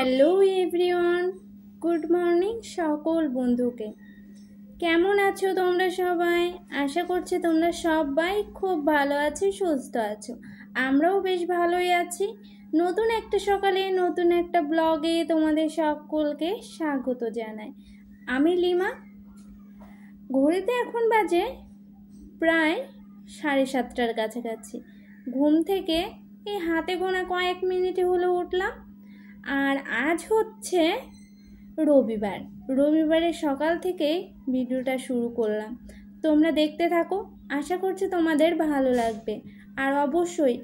Hello everyone, good morning সকল বন্ধুকে। কেমন আছো তোমরা সবাই? আশা করছি তোমরা সবাই খুব ভালো আছো, সুস্থ আছো। আমরাও বেশ ভালোই আছি। নতুন একটা সকালে নতুন একটা ব্লগে তোমাদের সকলকে স্বাগত জানাই। আমি লিমা। ঘড়িতে এখন বাজে প্রায় 7:30টার কাছাকাছি। ঘুম থেকে এই হাতে গোনা কয়েক মিনিটে হলে উঠলাম। আর আজ হচ্ছে রবিবারের সকাল থেকেই ভিডিওটা শুরু করলাম। তোমরা দেখতে থাকো, আশা করছি তোমাদের ভালো লাগবে। আর অবশ্যই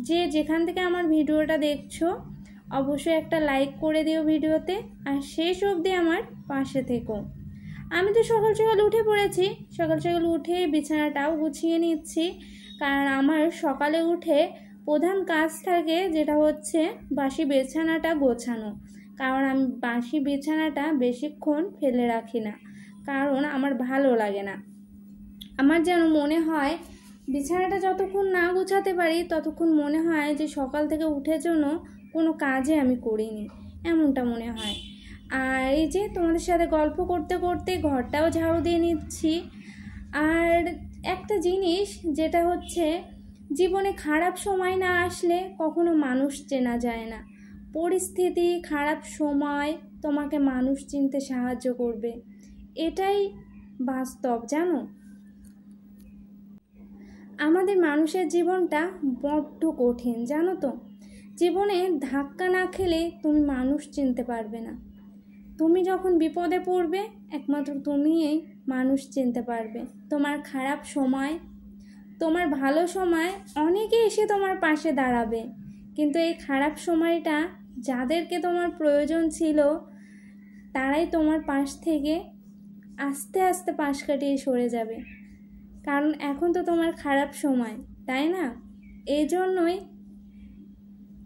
যে যেখান থেকে আমার ভিডিওটা দেখছো অবশ্যই একটা লাইক করে দিও ভিডিওতে, আর শেষ অবধি আমার পাশে থেকো। আমি তো সকাল সকাল উঠে পড়েছি। সকাল সকাল উঠে বিছানাটাও গুছিয়ে নিচ্ছি, কারণ আমার সকালে উঠে প্রধান কাজ থাকে যেটা হচ্ছে বাসি বিছানাটা গোছানো। কারণ আমি বাসি বিছানাটা বেশিক্ষণ ফেলে রাখি না, কারণ আমার ভালো লাগে না। আমার যেন মনে হয় বিছানাটা যতক্ষণ না গোছাতে পারি ততক্ষণ মনে হয় যে সকাল থেকে উঠে জন্য কোনো কাজে আমি করিনি, এমনটা মনে হয়। আর এই যে তোমাদের সাথে গল্প করতে করতে ঘরটাও ঝাড়ু দিয়ে নিচ্ছি। আর একটা জিনিস যেটা হচ্ছে, জীবনে খারাপ সময় না আসলে কখনো মানুষ চেনা যায় না। পরিস্থিতি, খারাপ সময় তোমাকে মানুষ চিনতে সাহায্য করবে, এটাই বাস্তব। জানো, আমাদের মানুষের জীবনটা বড্ড কঠিন, জানো তো। জীবনে ধাক্কা না খেলে তুমি মানুষ চিনতে পারবে না। তুমি যখন বিপদে পড়বে একমাত্র তুমিই মানুষ চিনতে পারবে। তোমার খারাপ সময়, তোমার ভালো সময় অনেকে এসে তোমার পাশে দাঁড়াবে, কিন্তু এই খারাপ সময়টা যাদেরকে তোমার প্রয়োজন ছিল তারাই তোমার পাশ থেকে আস্তে আস্তে পাশ কাটিয়ে সরে যাবে। কারণ এখন তো তোমার খারাপ সময়, তাই না? এই জন্যই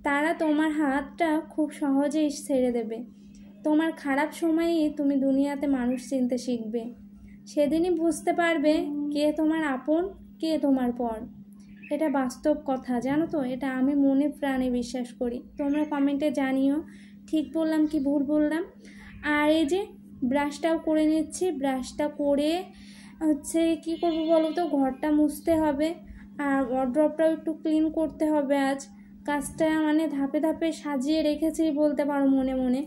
তারা তোমার হাতটা খুব সহজেই ছেড়ে দেবে। তোমার খারাপ সময়েই তুমি দুনিয়াতে মানুষ চিনতে শিখবে। সেদিনই বুঝতে পারবে কে তোমার আপন, কে তোমার পর। এটা বাস্তব কথা, জানো তো। এটা আমি মনে প্রাণে বিশ্বাস করি। তোমরা কমেন্টে জানিও ঠিক বললাম কি ভুল বললাম। আর এই যে ব্রাশটাও করে নিচ্ছি। ব্রাশটা করে হচ্ছে কি করবো বলো তো, ঘরটা মুছতে হবে আর ওয়ার্ড্রপটাও একটু ক্লিন করতে হবে। আজ কাজটা মানে ধাপে ধাপে সাজিয়ে রেখেছি বলতে পারো মনে মনে।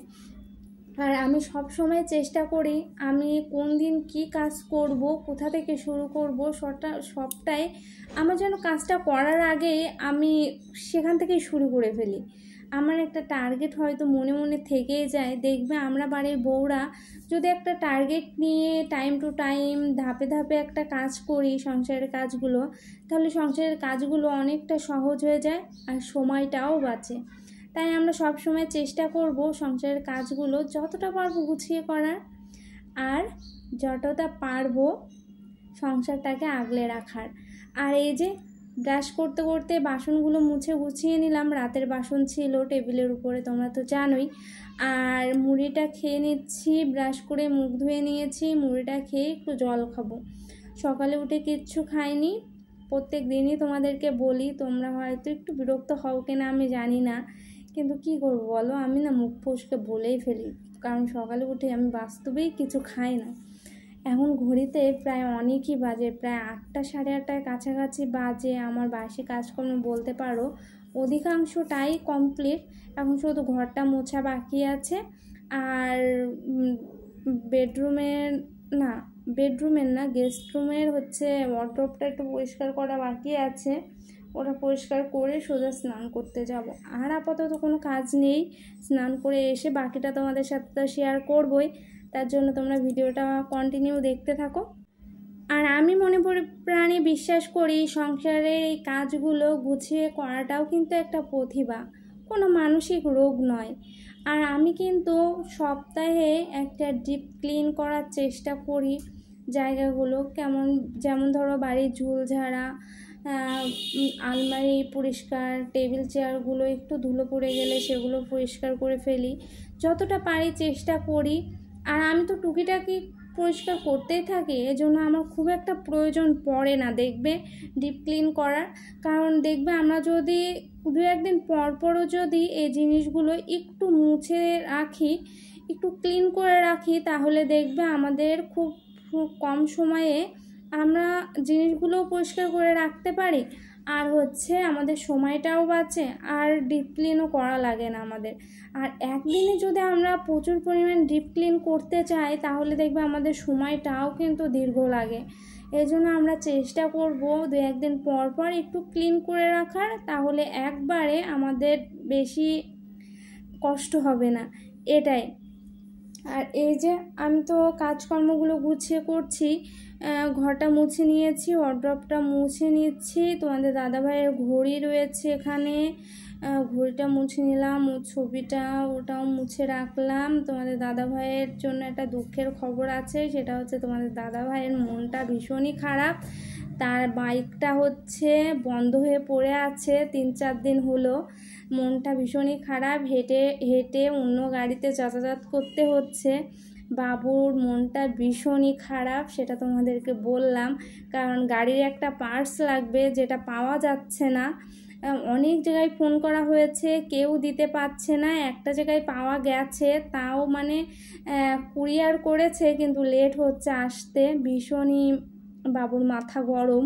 আর আমি সব সময় চেষ্টা করি আমি কোন দিন কি কাজ করব, কোথা থেকে শুরু করব, সবটাই আমার যেন কাজটা করার আগে আমি সেখান থেকেই শুরু করে ফেলি। আমার একটা টার্গেট হয়তো মনে মনে থেকেই যায়। দেখবে আমরা বাড়ির বউরা যদি একটা টার্গেট নিয়ে টাইম টু টাইম ধাপে ধাপে একটা কাজ করি সংসারের কাজগুলো, তাহলে সংসারের কাজগুলো অনেকটা সহজ হয়ে যায় আর সময়টাও বাঁচে। তাই আমরা সব সময় চেষ্টা করব সংসারের কাজগুলো যতটা পারবো গুছিয়ে করার, আর যতটা পারবো সংসারটাকে আগলে রাখার। আর এই যে ব্রাশ করতে করতে বাসনগুলো মুছে গুছিয়ে নিলাম। রাতের বাসন ছিল টেবিলের উপরে, তোমরা তো জানোই। আর মুড়িটা খেয়ে নিচ্ছি। ব্রাশ করে মুখ ধুয়ে নিয়েছি, মুড়িটা খেয়ে একটু জল খাবো। সকালে উঠে কিচ্ছু খাইনি। প্রত্যেক দিনই তোমাদেরকে বলি, তোমরা হয়তো একটু বিরক্ত হও কিনা আমি জানি না, কিন্তু কি করবো বলো, আমি না মুখ ফসকে বলেই ফেলি। কারণ সকালে উঠে আমি বাস্তবেই কিছু খাই না। এখন ঘড়িতে প্রায় অনেকই বাজে, প্রায় 8টা 8:30টার কাছাকাছি বাজে। আমার বাসি কাজকর্ম বলতে পারো অধিকাংশটাই কমপ্লিট। এখন শুধু ঘরটা মোছা বাকি আছে। আর বেডরুমের না গেস্ট রুমের হচ্ছে ওয়ার্ড্রপটা একটু পরিষ্কার করা বাকি আছে। ওটা পরিষ্কার করে সোজা স্নান করতে যাব। আর আপাতত কোনো কাজ নেই। স্নান করে এসে বাকিটা তোমাদের সাথে তো শেয়ার করবই, তার জন্য তোমরা ভিডিওটা কন্টিনিউ দেখতে থাকো। আর আমি মনে প্রাণে বিশ্বাস করি সংসারের এই কাজগুলো গুছিয়ে করাটাও কিন্তু একটা প্রতিভা, কোনো মানসিক রোগ নয়। আর আমি কিন্তু সপ্তাহে একটা ডিপ ক্লিন করার চেষ্টা করি জায়গাগুলো। যেমন ধরো বাড়ির ঝুল ঝাড়া, আলমারি পরিষ্কার, টেবিল চেয়ারগুলো একটু ধুলো পড়ে গেলে সেগুলো পরিষ্কার করে ফেলি, যতটা পারি চেষ্টা করি। আর আমি তো টুকিটাকি পরিষ্কার করতেই থাকি, এজন্য আমার খুব একটা প্রয়োজন পড়ে না দেখবে ডিপ ক্লিন করার। কারণ দেখবে আমরা যদি 1 দিন পরও যদি এই জিনিসগুলো একটু মুছে রাখি, একটু ক্লিন করে রাখি, তাহলে দেখবে আমাদের খুব কম সময়ে আমরা জিনিসগুলো পরিষ্কার করে রাখতে পারি, আর হচ্ছে আমাদের সময়টাও বাঁচে, আর ডিপ ক্লিনও করা লাগে না আমাদের। আর একদিনে যদি আমরা প্রচুর পরিমাণ ডিপ ক্লিন করতে চাই, তাহলে দেখবে আমাদের সময়টাও কিন্তু দীর্ঘ লাগে। এই জন্য আমরা চেষ্টা করব 2-1 দিন পর একটু ক্লিন করে রাখার, তাহলে একবারে আমাদের বেশি কষ্ট হবে না, এটাই। আর এই যে আমি তো কাজকর্মগুলো গুছিয়ে করছি, ঘরটা মুছে নিয়েছি, ওয়ার্ড্রপটা মুছে নিচ্ছি, তোমাদের দাদাভাইয়ের ঘড়ি রয়েছে এখানে, ঘড়িটা মুছে নিলাম, ও ছবিটা ওটাও মুছে রাখলাম। তোমাদের দাদাভাইয়ের জন্য একটা দুঃখের খবর আছে, সেটা হচ্ছে তোমাদের দাদাভাইয়ের মনটা ভীষণই খারাপ। তার বাইকটা হচ্ছে বন্ধ হয়ে পড়ে আছে 3-4 দিন হলো, মনটা ভীষণই খারাপ, হেঁটে হেঁটে অন্য গাড়িতে যাতায়াত করতে হচ্ছে। বাবুর মনটা ভীষণই খারাপ, সেটা তোমাদেরকে বললাম, কারণ গাড়ির একটা পার্টস লাগবে, যেটা পাওয়া যাচ্ছে না। অনেক জায়গায় ফোন করা হয়েছে, কেউ দিতে পারছে না। একটা জায়গায় পাওয়া গেছে, তাও মানে কুরিয়ার করেছে, কিন্তু লেট হচ্ছে আসতে। ভীষণই বাবুর মাথা গরম,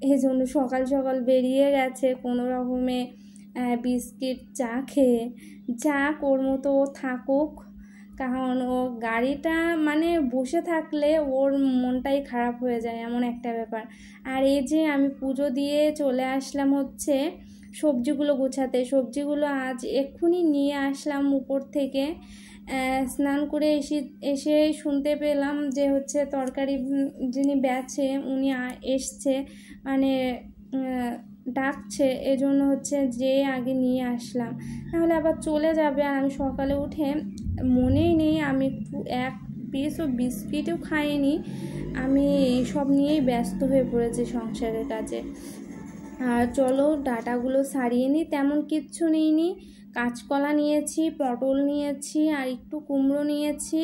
এই জন্য সকাল সকাল বেরিয়ে গেছে কোনো রকমে বিস্কিট চা খেয়ে। যাক, ওর মতো থাকুক, কারণ ও গাড়িটা মানে বসে থাকলে ওর মনটাই খারাপ হয়ে যায়, এমন একটা ব্যাপার। আর এই যে আমি পুজো দিয়ে চলে আসলাম হচ্ছে সবজিগুলো গোছাতে। সবজিগুলো আজ এক্ষুনি নিয়ে আসলাম উপর থেকে। স্নান করে এসে শুনতে পেলাম যে হচ্ছে তরকারি যিনি বেচে উনি এসছে, মানে ডাকছে, এজন্য হচ্ছে যে আগে নিয়ে আসলাম, নাহলে আবার চলে যাবে। আর আমি সকালে উঠে মনেই নেই, আমি একটু 1 পিসও বিস্কিটও খাইনি, আমি এইসব নিয়েই ব্যস্ত হয়ে পড়েছি সংসারের কাজে। আর চলো ডাটাগুলো সারিয়ে নিই, তেমন কিচ্ছু নিইনি। কাঁচকলা নিয়েছি, পটল নিয়েছি, আর একটু কুমড়ো নিয়েছি,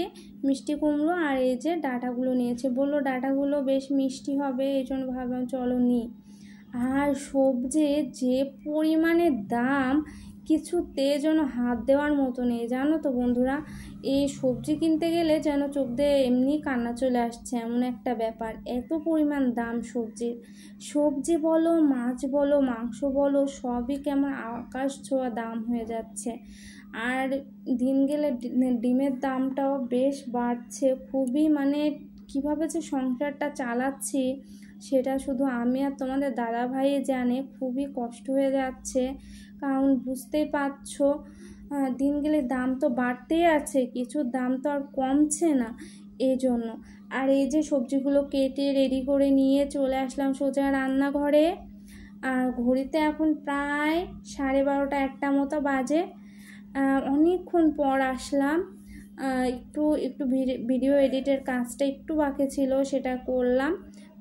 মিষ্টি কুমড়ো, আর এই যে ডাটাগুলো নিয়েছি। বললো ডাটাগুলো বেশ মিষ্টি হবে, এই জন্য ভাবলাম চলো নিই। আর সবজির যে পরিমাণে দাম, কিছুতে যেন হাত দেওয়ার মতো নেই, জানো তো বন্ধুরা। এই সবজি কিনতে গেলে যেন চোখ দিয়ে এমনি কান্না চলে আসছে, এমন একটা ব্যাপার। এত পরিমাণ দাম সবজির, সবজি বলো, মাছ বলো, মাংস বলো, সবই কেমন আকাশ ছোঁয়া দাম হয়ে যাচ্ছে। আর দিন গেলে ডিমের দামটাও বেশ বাড়ছে, খুবই মানে কীভাবে যে সংসারটা চালাচ্ছি সেটা শুধু আমি আর তোমাদের দাদাভাই জানে। খুবই কষ্ট হয়ে যাচ্ছে, কারণ বুঝতেই পারছো দিন গেলে দাম তো বাড়তেই আছে, কিছুর দাম তো আর কমছে না, এই জন্য। আর এই যে সবজিগুলো কেটে রেডি করে নিয়ে চলে আসলাম সোজা রান্নাঘরে। আর ঘড়িতে এখন প্রায় 12:30-1টা মতো বাজে। অনেকক্ষণ পর আসলাম, একটু ভিডিও এডিটের কাজটা একটু বাকি ছিল, সেটা করলাম,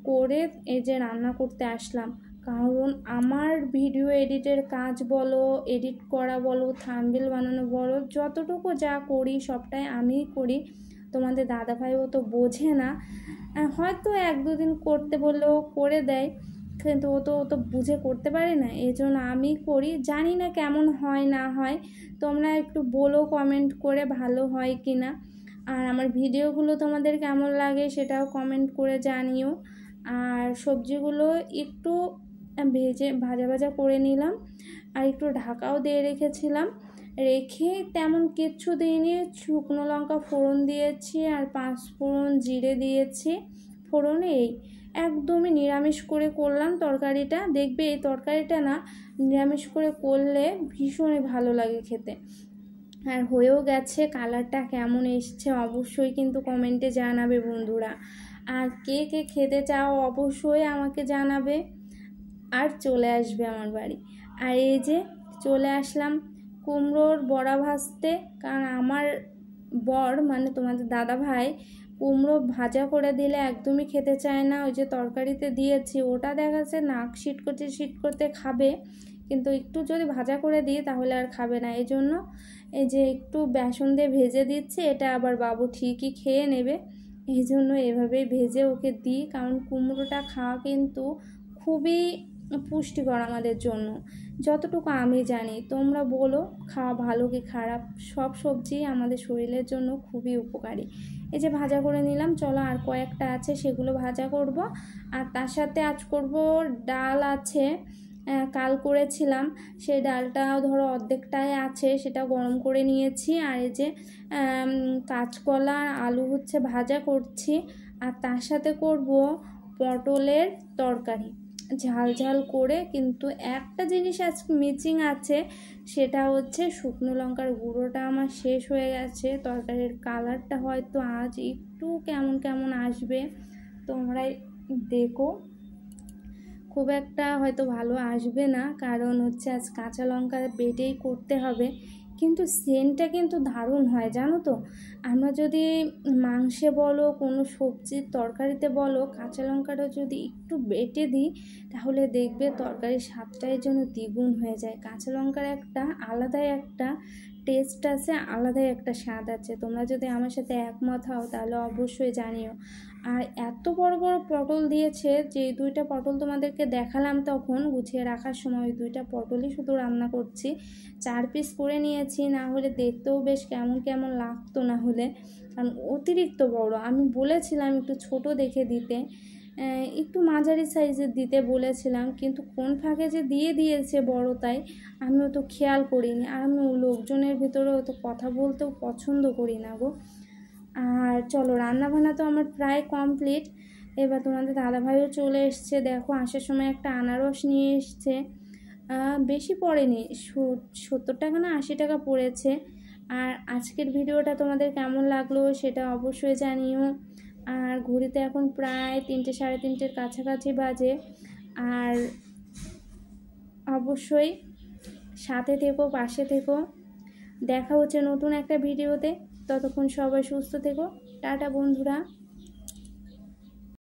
করে এই যে রান্না করতে আসলাম। কারণ আমার ভিডিও এডিটের কাজ বলো, এডিট করা বলো, থাম্বনেল বানানো বলো, যতটুকু যা করি সবটাই আমিই করি। তোমাদের দাদাভাইও তো বোঝে না, হয়তো 1-2 দিন করতে বললেও করে দেয়, কিন্তু ও তো বুঝে করতে পারে না, এই জন্য আমি করি। জানি না কেমন হয় না হয়, তোমরা একটু বলো কমেন্ট করে ভালো হয় কি না। আর আমার ভিডিওগুলো তোমাদের কেমন লাগে সেটাও কমেন্ট করে জানিও। আর সবজিগুলো একটু ভাজা করে নিলাম, আর একটু ঢাকাও দিয়ে রেখেছিলাম। রেখে তেমন কিচ্ছু দিইনি, শুকনো লঙ্কা ফোড়ন দিয়েছি, আর 5 ফোড়ন জিরে দিয়েছি ফোড়নে। এই একদমই নিরামিষ করে করলাম তরকারিটা। দেখবে এই তরকারিটা না নিরামিষ করে করলে ভীষণই ভালো লাগে খেতে। আর হয়েও গেছে, কালারটা কেমন এসছে অবশ্যই কিন্তু কমেন্টে জানাবে বন্ধুরা। আর কে কে খেতে চাও অবশ্যই আমাকে জানাবে, আর চলে আসবে আমার বাড়ি। আর এই যে চলে আসলাম কুমড়োর বড়া ভাজতে, কারণ আমার বর মানে তোমাদের দাদাভাই কুমড়ো ভাজা করে দিলে একদমই খেতে চায় না। ওই যে তরকারিতে দিয়েছি ওটা দেখা যাচ্ছে নাক শিট করতে খাবে, কিন্তু একটু যদি ভাজা করে দিই তাহলে আর খাবে না। এই জন্য এই যে একটু বেসন দিয়ে ভেজে দিচ্ছি, এটা আবার বাবু ঠিকই খেয়ে নেবে, এই জন্য এভাবেই ভেজে ওকে দিই। কারণ কুমড়োটা খাওয়া কিন্তু খুবই পুষ্টিকর আমাদের জন্য, যতটুকু আমি জানি। তোমরা বলো খাওয়া ভালো কি খারাপ। সব সবজি আমাদের শরীরের জন্য খুবই উপকারী। এই যে ভাজা করে নিলাম, চলো আর কয়েকটা আছে সেগুলো ভাজা করব। আর তার সাথে আজ করব ডাল আছে, কাল করেছিলাম, সেই ডালটাও ধরো অর্ধেকটাই আছে, সেটা গরম করে নিয়েছি। আর এই যে কাঁচকলা আর আলু হচ্ছে ভাজা করছি। আর তার সাথে করব পটলের তরকারি ঝাল ঝাল করে। কিন্তু একটা জিনিস আজ মিসিং আছে, সেটা হচ্ছে শুকনো লঙ্কার গুঁড়োটা আমার শেষ হয়ে গেছে। তরকারির কালারটা হয়তো আজ একটু কেমন কেমন আসবে, তোমরাই দেখো। খুব একটা হয়তো ভালো আসবে না, কারণ হচ্ছে আজ কাঁচা লঙ্কা বেটেই করতে হবে। কিন্তু সেন্টটা কিন্তু দারুণ হয় জানো তো। আমরা যদি মাংসে বলো, কোনো সবজির তরকারিতে বলো, কাঁচা লঙ্কাটা যদি একটু বেটে দিই, তাহলে দেখবে তরকারির স্বাদটাই যেন দ্বিগুণ হয়ে যায়। কাঁচা লঙ্কার একটা আলাদাই একটা টেস্ট আছে, আলাদাই একটা স্বাদ আছে। তোমরা যদি আমার সাথে একমত হও তাহলে অবশ্যই জানিও। আর এত বড় বড় পটল দিয়েছে, যে 2টা পটল তোমাদেরকে দেখালাম তখন গুছিয়ে রাখার সময়, ওই 2টা পটলই শুধু রান্না করছি। 4 পিস করে নিয়েছি, না হলে দেখতেও বেশ কেমন কেমন লাগতো, না হলে কারণ অতিরিক্ত বড়। আমি বলেছিলাম একটু ছোট দেখে দিতে, একটু মাঝারি সাইজের দিতে বলেছিলাম, কিন্তু কোন ফাঁকে যে দিয়ে দিয়েছে বড়, তাই আমিও তো খেয়াল করিনি। আর আমি লোকজনের ভিতরে অত কথা বলতেও পছন্দ করি না গো। আর চলো, রান্নাবান্না তো আমার প্রায় কমপ্লিট। এবার তোমাদের দাদাভাইও চলে এসছে, দেখো আসার সময় একটা আনারস নিয়ে এসছে। বেশি পড়েনি, 70 টাকা না 80 টাকা পড়েছে। আর আজকের ভিডিওটা তোমাদের কেমন লাগলো সেটা অবশ্যই জানিও। আর ঘড়িতে এখন প্রায় 3টে সাড়ে 3টের কাছাকাছি বাজে। আর অবশ্যই সাথে থেকো, পাশে থেকো। দেখা হচ্ছে নতুন একটা ভিডিওতে। ততক্ষণ সবাই সুস্থ থেকো। টাটা বন্ধুরা।